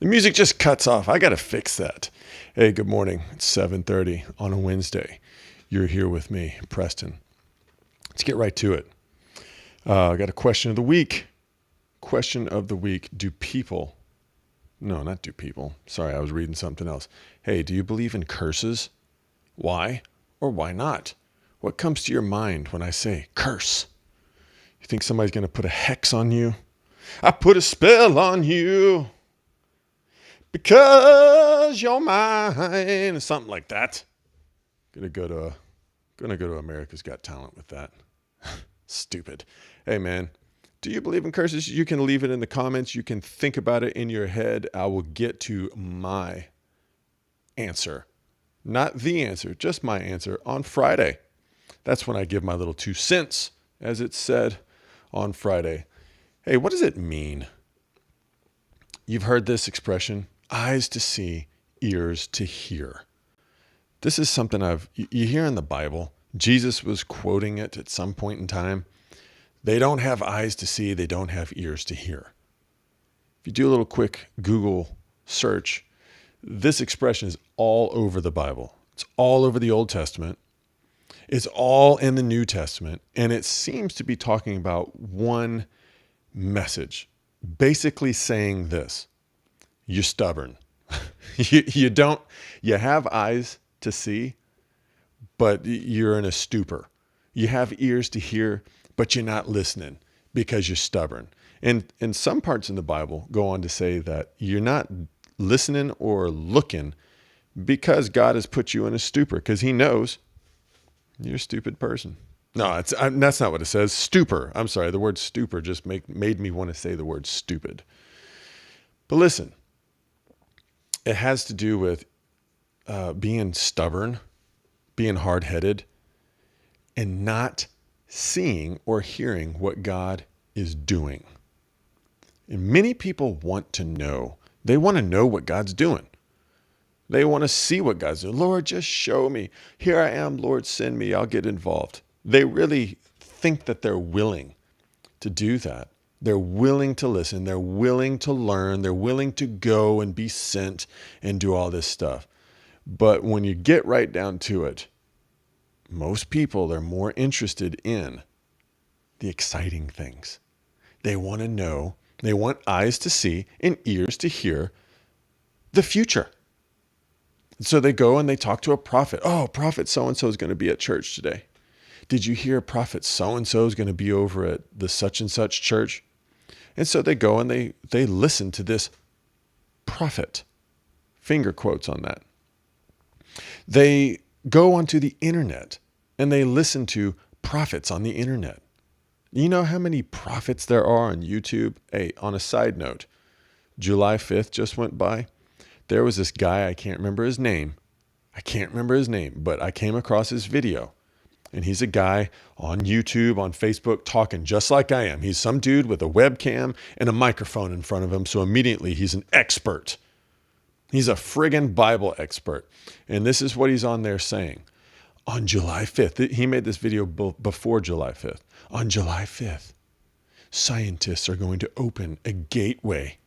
The music just cuts off. I got to fix that. Hey, good morning. It's 7:30 on a Wednesday. You're here with me, Preston. Let's get right to it. I got a question of the week. Question of the week. Not do people. Sorry, I was reading something else. Hey, do you believe in curses? Why or why not? What comes to your mind when I say curse? You think somebody's going to put a hex on you? I put a spell on you because you're mine, or something like that. Gonna go to America's Got Talent with that. Stupid. Hey man, do you believe in curses? You can leave it in the comments. You can think about it in your head. I will get to my answer. Not the answer, just my answer on Friday. That's when I give my little 2 cents, as it's said on Friday. Hey, what does it mean? You've heard this expression, eyes to see, ears to hear. This is something you hear in the Bible. Jesus was quoting it at some point in time. They don't have eyes to see, they don't have ears to hear. If you do a little quick Google search, this expression is all over the Bible. It's all over the Old Testament. It's all in the New Testament. And it seems to be talking about one message, basically saying this: you're stubborn. You have eyes to see, but you're in a stupor. You have ears to hear, but you're not listening because you're stubborn. And some parts in the Bible go on to say that you're not listening or looking because God has put you in a stupor, because he knows you're a stupid person. No, that's not what it says. Stupor. I'm sorry. The word stupor just made me want to say the word stupid. But listen, it has to do with being stubborn, being hard-headed, and not seeing or hearing what God is doing. And many people want to know. They want to know what God's doing. They want to see what God's doing. Lord, just show me. Here I am, Lord, send me. I'll get involved. They really think that they're willing to do that. They're willing to listen. They're willing to learn. They're willing to go and be sent and do all this stuff. But when you get right down to it, most people are more interested in the exciting things. They want to know. They want eyes to see and ears to hear the future. So they go and they talk to a prophet. Oh, prophet so-and-so is going to be at church today. Did you hear prophet so-and-so is going to be over at the such and such church? And so they go and they listen to this prophet. Finger quotes on that. They go onto the internet and they listen to prophets on the internet. You know how many prophets there are on YouTube? Hey, on a side note, July 5th just went by. There was this guy, I can't remember his name, but I came across his video. And he's a guy on YouTube, on Facebook, talking just like I am. He's some dude with a webcam and a microphone in front of him. So immediately he's an expert. He's a friggin' Bible expert. And this is what he's on there saying. On July 5th, he made this video before July 5th. On July 5th, scientists are going to open a gateway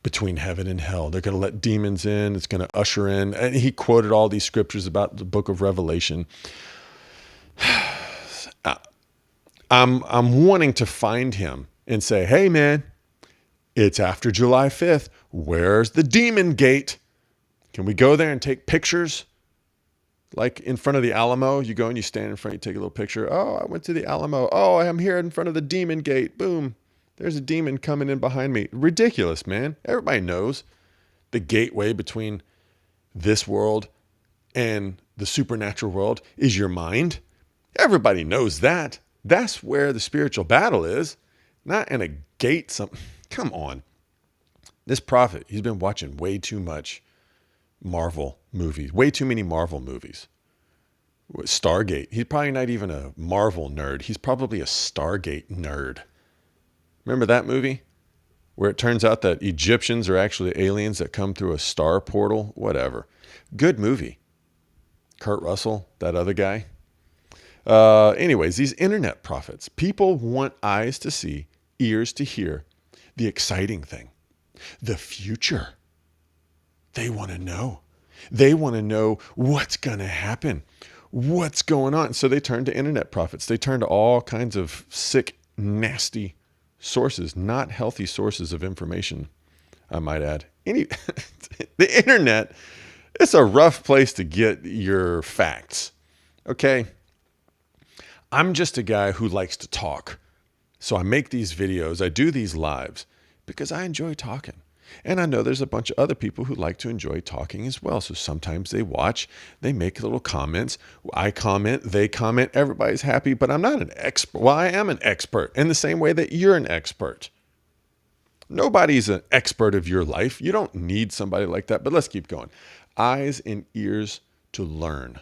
between heaven and hell. They're going to let demons in. It's going to usher in. And he quoted all these scriptures about the book of Revelation. I'm wanting to find him and say, hey man, it's after July 5th. Where's the demon gate? Can we go there and take pictures? Like in front of the Alamo, you go and you stand in front, you take a little picture. Oh, I went to the Alamo. Oh, I'm here in front of the demon gate. Boom. There's a demon coming in behind me. Ridiculous, man. Everybody knows the gateway between this world and the supernatural world is your mind. Everybody knows that. That's where the spiritual battle is, not in a gate. Come on. This prophet, he's been watching way too much Marvel movies, way too many Marvel movies. Stargate. He's probably not even a Marvel nerd. He's probably a Stargate nerd. Remember that movie where it turns out that Egyptians are actually aliens that come through a star portal? Whatever. Good movie. Kurt Russell, that other guy. Anyways, these internet prophets, people want eyes to see, ears to hear the exciting thing, the future. They want to know. They want to know what's going to happen, what's going on. So they turn to internet prophets. They turn to all kinds of sick, nasty sources, not healthy sources of information, I might add. The internet, it's a rough place to get your facts. Okay. I'm just a guy who likes to talk. So I make these videos, I do these lives because I enjoy talking. And I know there's a bunch of other people who like to enjoy talking as well. So sometimes they watch, they make little comments. I comment, they comment, everybody's happy, but I'm not an expert. Well, I am an expert in the same way that you're an expert. Nobody's an expert of your life. You don't need somebody like that, but let's keep going. Eyes and ears to learn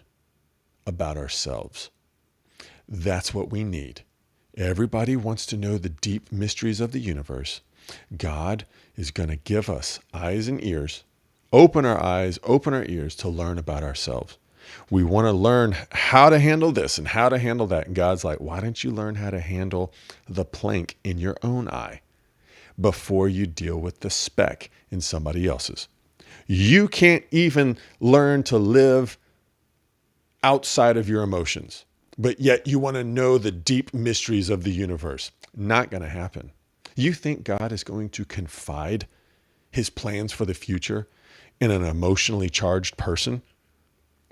about ourselves. That's what we need. Everybody wants to know the deep mysteries of the universe. God is going to give us eyes and ears, open our eyes, open our ears to learn about ourselves. We want to learn how to handle this and how to handle that. And God's like, why don't you learn how to handle the plank in your own eye before you deal with the speck in somebody else's? You can't even learn to live outside of your emotions, but yet you want to know the deep mysteries of the universe. Not going to happen. You think God is going to confide his plans for the future in an emotionally charged person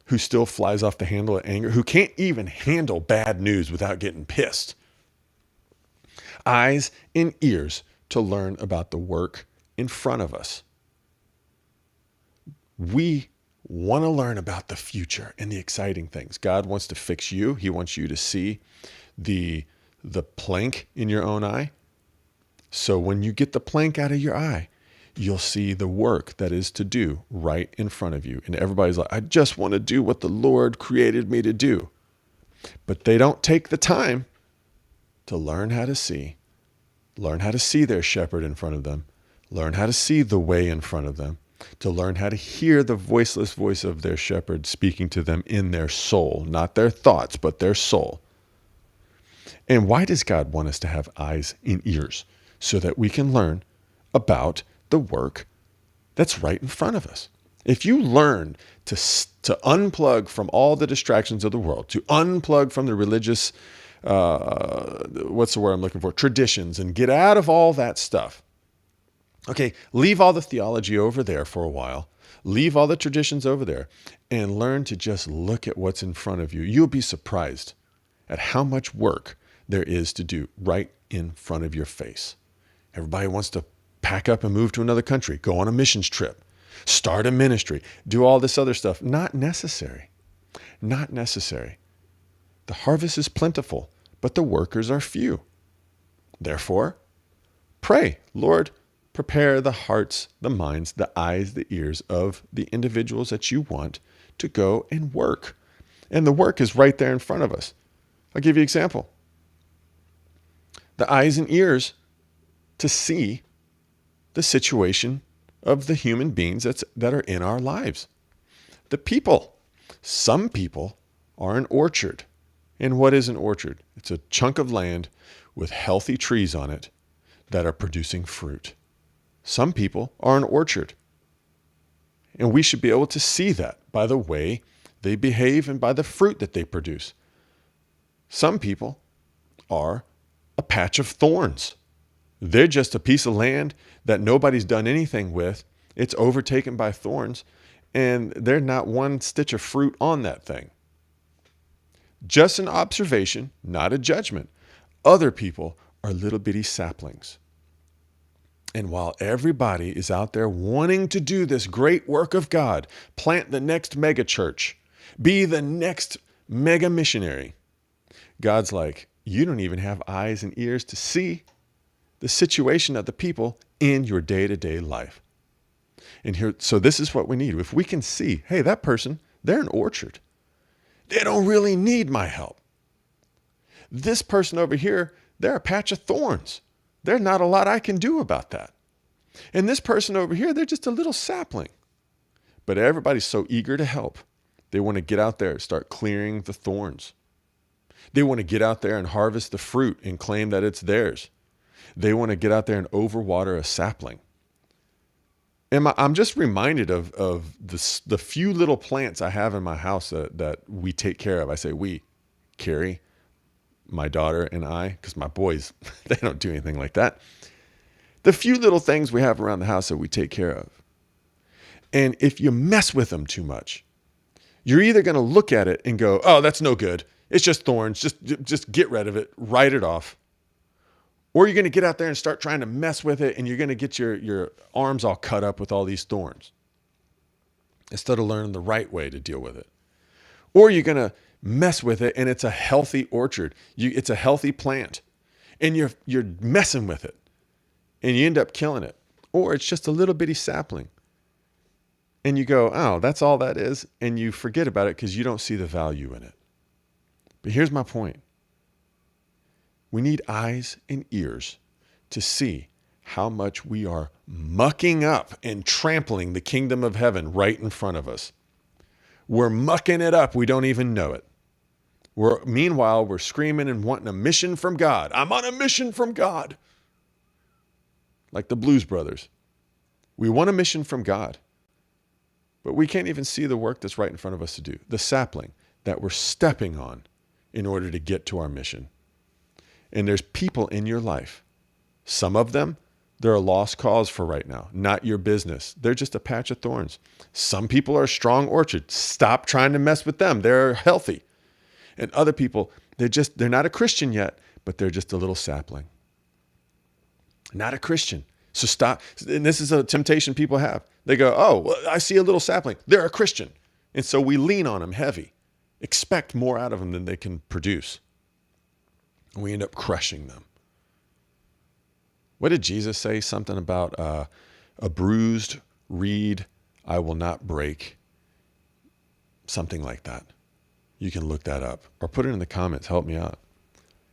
who still flies off the handle of anger, who can't even handle bad news without getting pissed? Eyes and ears to learn about the work in front of us. We want to learn about the future and the exciting things. God wants to fix you. He wants you to see the plank in your own eye. So when you get the plank out of your eye, you'll see the work that is to do right in front of you. And everybody's like, I just want to do what the Lord created me to do. But they don't take the time to learn how to see their shepherd in front of them, learn how to see the way in front of them, to learn how to hear the voiceless voice of their shepherd speaking to them in their soul, not their thoughts, but their soul. And why does God want us to have eyes and ears? So that we can learn about the work that's right in front of us. If you learn to unplug from all the distractions of the world, to unplug from the religious, what's the word I'm looking for? Traditions, and get out of all that stuff. Okay, leave all the theology over there for a while. Leave all the traditions over there and learn to just look at what's in front of you. You'll be surprised at how much work there is to do right in front of your face. Everybody wants to pack up and move to another country, go on a missions trip, start a ministry, do all this other stuff. Not necessary. Not necessary. The harvest is plentiful, but the workers are few. Therefore, pray, Lord, prepare the hearts, the minds, the eyes, the ears of the individuals that you want to go and work. And the work is right there in front of us. I'll give you an example. The eyes and ears to see the situation of the human beings that are in our lives. The people. Some people are an orchard. And what is an orchard? It's a chunk of land with healthy trees on it that are producing fruit. Some people are an orchard. And we should be able to see that by the way they behave and by the fruit that they produce. Some people are a patch of thorns. They're just a piece of land that nobody's done anything with. It's overtaken by thorns, and there's not one stitch of fruit on that thing. Just an observation, not a judgment. Other people are little bitty saplings. And while everybody is out there wanting to do this great work of God, plant the next mega church, be the next mega missionary, God's like, you don't even have eyes and ears to see the situation of the people in your day-to-day life. And here, so this is what we need. If we can see, hey, that person, they're an orchard. They don't really need my help. This person over here, they're a patch of thorns. There's not a lot I can do about that. And this person over here, they're just a little sapling. But everybody's so eager to help. They want to get out there and start clearing the thorns. They want to get out there and harvest the fruit and claim that it's theirs. They want to get out there and overwater a sapling. I'm just reminded of the few little plants I have in my house that we take care of. I say we, Carrie, my daughter, and I, because my boys, they don't do anything like that. The few little things we have around the house that we take care of. And if you mess with them too much, you're either going to look at it and go, oh, that's no good. It's just thorns. Just get rid of it. Write it off. Or you're going to get out there and start trying to mess with it, and you're going to get your arms all cut up with all these thorns instead of learning the right way to deal with it. Or you're going to mess with it, and it's a healthy orchard. It's a healthy plant, and you're messing with it, and you end up killing it. Or it's just a little bitty sapling, and you go, oh, that's all that is, and you forget about it because you don't see the value in it. But here's my point. We need eyes and ears to see how much we are mucking up and trampling the kingdom of heaven right in front of us. We're mucking it up. We don't even know it. Meanwhile, we're screaming and wanting a mission from God. I'm on a mission from God. Like the Blues Brothers. We want a mission from God. But we can't even see the work that's right in front of us to do. The sapling that we're stepping on in order to get to our mission. And there's people in your life. Some of them, they're a lost cause for right now. Not your business. They're just a patch of thorns. Some people are a strong orchard. Stop trying to mess with them. They're healthy. And other people, they're not a Christian yet, but they're just a little sapling. Not a Christian. So stop. And this is a temptation people have. They go, oh, well, I see a little sapling. They're a Christian. And so we lean on them heavy. Expect more out of them than they can produce. We end up crushing them. What did Jesus say? Something about a bruised reed I will not break. Something like that. You can look that up or put it in the comments. Help me out.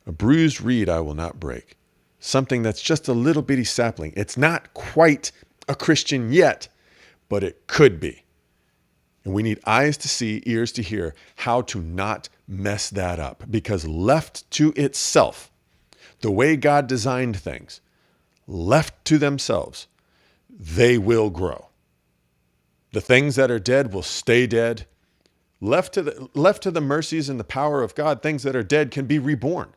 A bruised reed I will not break. Something that's just a little bitty sapling. It's not quite a Christian yet, but it could be. And we need eyes to see, ears to hear how to not mess that up. Because left to itself, the way God designed things, left to themselves, they will grow. The things that are dead will stay dead. Left to the mercies and the power of God, things that are dead can be reborn.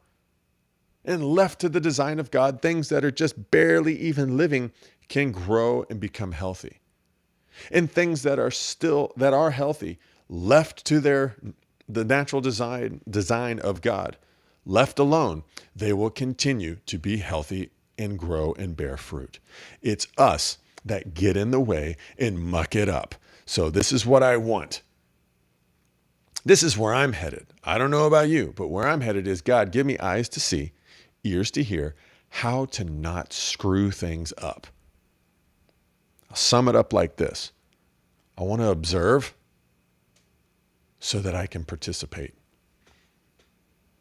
And left to the design of God, things that are just barely even living can grow and become healthy. And things that are healthy, left to the natural design of God, left alone, they will continue to be healthy and grow and bear fruit. It's us that get in the way and muck it up. So this is what I want. This is where I'm headed. I don't know about you, but where I'm headed is, God, give me eyes to see, ears to hear, how to not screw things up. I'll sum it up like this. I want to observe so that I can participate.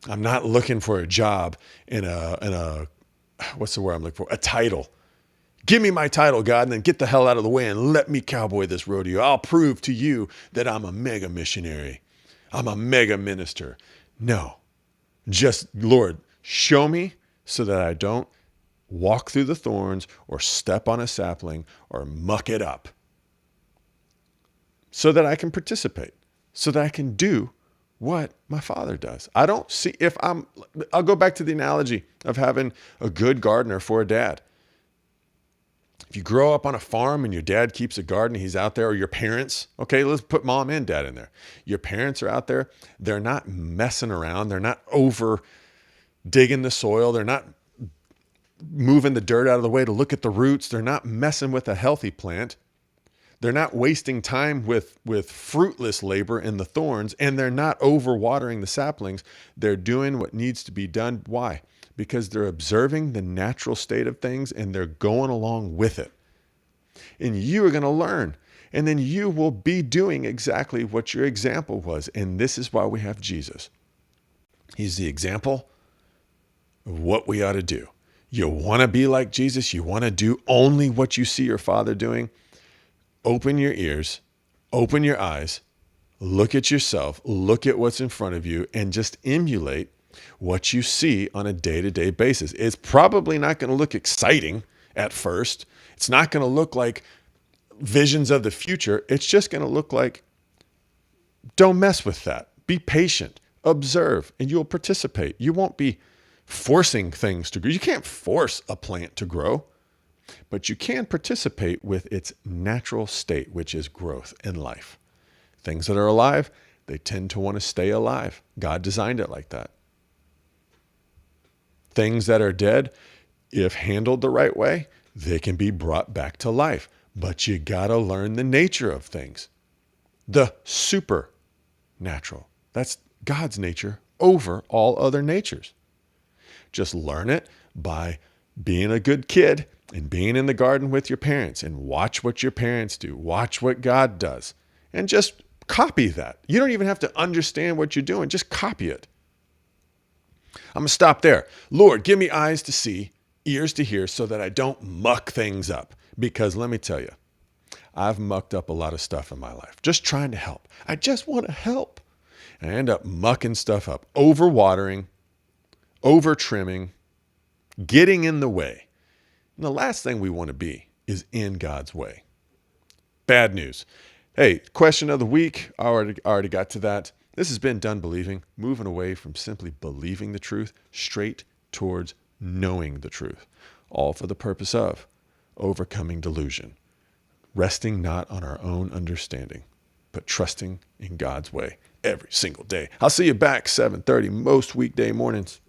I'm not looking for a job in a what's the word I'm looking for? A title. Give me my title, God, and then get the hell out of the way and let me cowboy this rodeo. I'll prove to you that I'm a mega missionary. I'm a mega minister. No, just Lord, show me so that I don't walk through the thorns or step on a sapling or muck it up, so that I can participate, so that I can do what my Father does. I don't see, I'll go back to the analogy of having a good gardener for a dad. If you grow up on a farm and your dad keeps a garden, he's out there, or your parents, okay, let's put mom and dad in there. Your parents are out there. They're not messing around. They're not over digging the soil. They're not moving the dirt out of the way to look at the roots. They're not messing with a healthy plant. They're not wasting time with fruitless labor in the thorns, and they're not overwatering the saplings. They're doing what needs to be done. Why? Because they're observing the natural state of things and they're going along with it. And you are going to learn. And then you will be doing exactly what your example was. And this is why we have Jesus. He's the example of what we ought to do. You want to be like Jesus? You want to do only what you see your Father doing? Open your ears, open your eyes, look at yourself, look at what's in front of you, and just emulate what you see on a day-to-day basis. It's probably not going to look exciting at first. It's not going to look like visions of the future, it's just going to look like, don't mess with that. Be patient, observe, and you'll participate. You won't be forcing things to grow. You can't force a plant to grow, but you can participate with its natural state, which is growth in life. Things that are alive, they tend to want to stay alive. God designed it like that. Things that are dead, if handled the right way, they can be brought back to life. But you got to learn the nature of things. The supernatural. That's God's nature over all other natures. Just learn it by being a good kid and being in the garden with your parents, and watch what your parents do. Watch what God does, and just copy that. You don't even have to understand what you're doing. Just copy it. I'm going to stop there. Lord, give me eyes to see, ears to hear, so that I don't muck things up. Because let me tell you, I've mucked up a lot of stuff in my life, just trying to help. I just want to help. And I end up mucking stuff up, over-watering, over-trimming, getting in the way. And the last thing we want to be is in God's way. Bad news. Hey, question of the week. I already got to that. This has been Done Believing, moving away from simply believing the truth straight towards knowing the truth, all for the purpose of overcoming delusion, resting not on our own understanding, but trusting in God's way every single day. I'll see you back 7:30 most weekday mornings.